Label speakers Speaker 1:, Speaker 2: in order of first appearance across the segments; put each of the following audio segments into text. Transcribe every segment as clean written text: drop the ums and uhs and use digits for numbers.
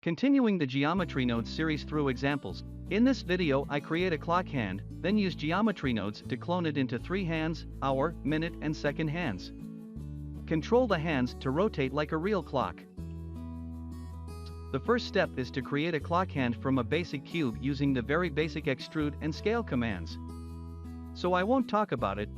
Speaker 1: Continuing the geometry nodes series through examples, in this video I create a clock hand, then use geometry nodes to clone it into 3 hands, hour, minute and second hands. Control the hands to rotate like a real clock. The first step is to create a clock hand from a basic cube using the very basic extrude and scale commands. So I won't talk about it.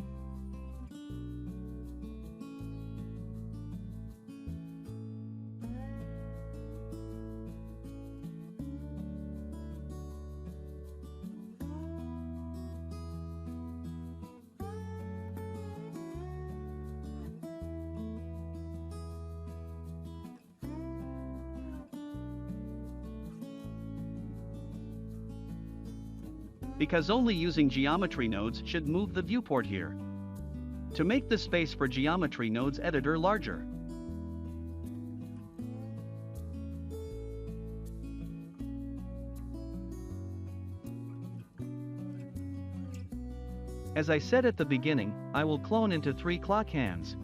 Speaker 1: Because only using geometry nodes should move the viewport here. To make the space for geometry nodes editor larger. As I said at the beginning, I will clone into 3 clock hands.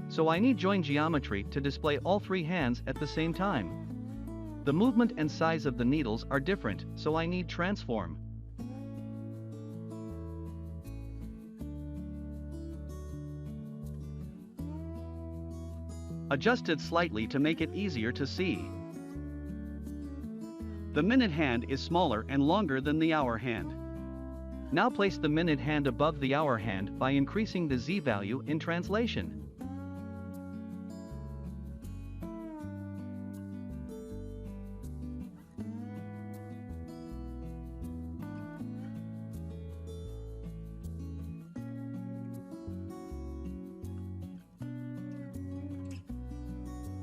Speaker 1: So I need join geometry to display all 3 hands at the same time. The movement and size of the needles are different, so I need transform. Adjust it slightly to make it easier to see. The minute hand is smaller and longer than the hour hand. Now place the minute hand above the hour hand by increasing the Z value in translation.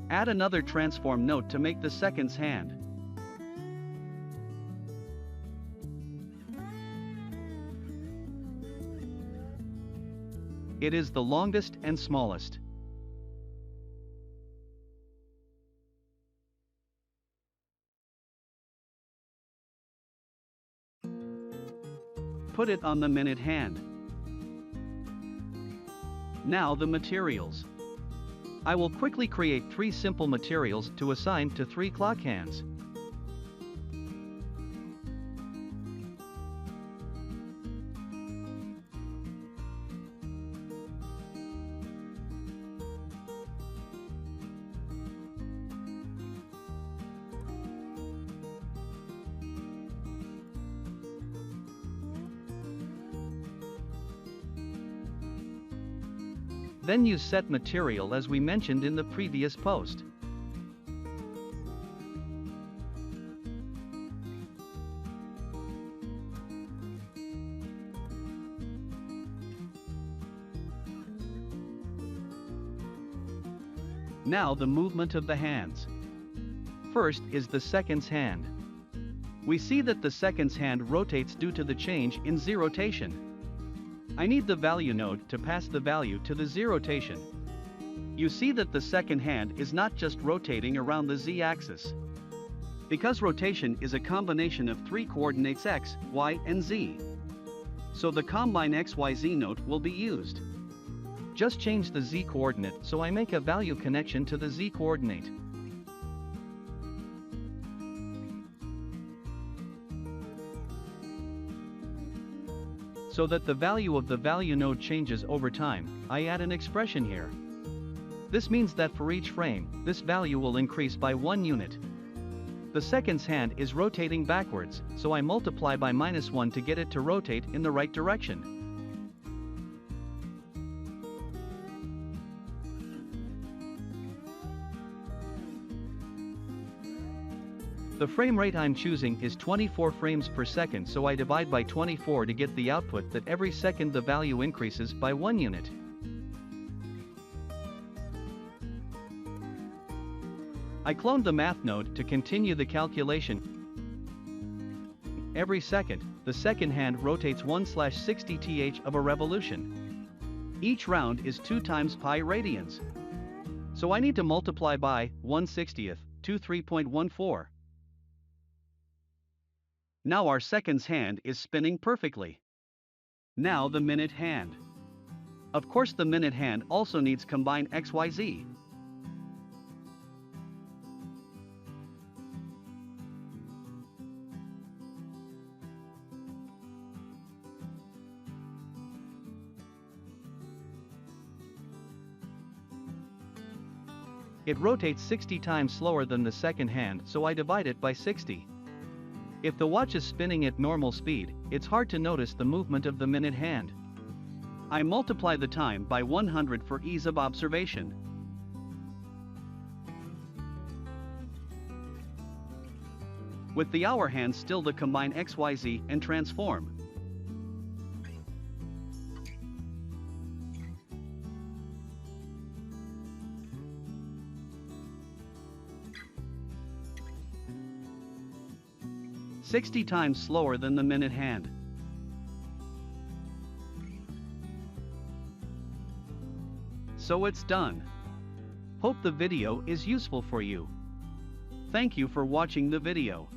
Speaker 1: Add another transform note to make the seconds hand. It is the longest and smallest. Put it on the minute hand. Now the materials. I will quickly create 3 simple materials to assign to 3 clock hands. Then use set material as we mentioned in the previous post. Now the movement of the hands. First is the seconds hand. We see that the seconds hand rotates due to the change in Z rotation. I need the value node to pass the value to the Z rotation. You see that the second hand is not just rotating around the Z axis. Because rotation is a combination of 3 coordinates X, Y, and Z. So the combine XYZ node will be used. Just change the Z coordinate so I make a value connection to the Z coordinate. So that the value of the value node changes over time, I add an expression here. This means that for each frame, this value will increase by 1 unit. The seconds hand is rotating backwards, so I multiply by -1 to get it to rotate in the right direction. The frame rate I'm choosing is 24 frames per second, so I divide by 24 to get the output that every second the value increases by 1 unit. I cloned the math node to continue the calculation. Every second, the second hand rotates 1/60th of a revolution. Each round is 2 times pi radians. So I need to multiply by 1/60th to 3.14. Now our seconds hand is spinning perfectly. Now the minute hand. Of course the minute hand also needs combine XYZ. It rotates 60 times slower than the second hand, so I divide it by 60. If the watch is spinning at normal speed, it's hard to notice the movement of the minute hand. I multiply the time by 100 for ease of observation. With the hour hand still to combine XYZ and transform. "60 times slower than the minute hand." So it's done. Hope the video is useful for you. Thank you for watching the video.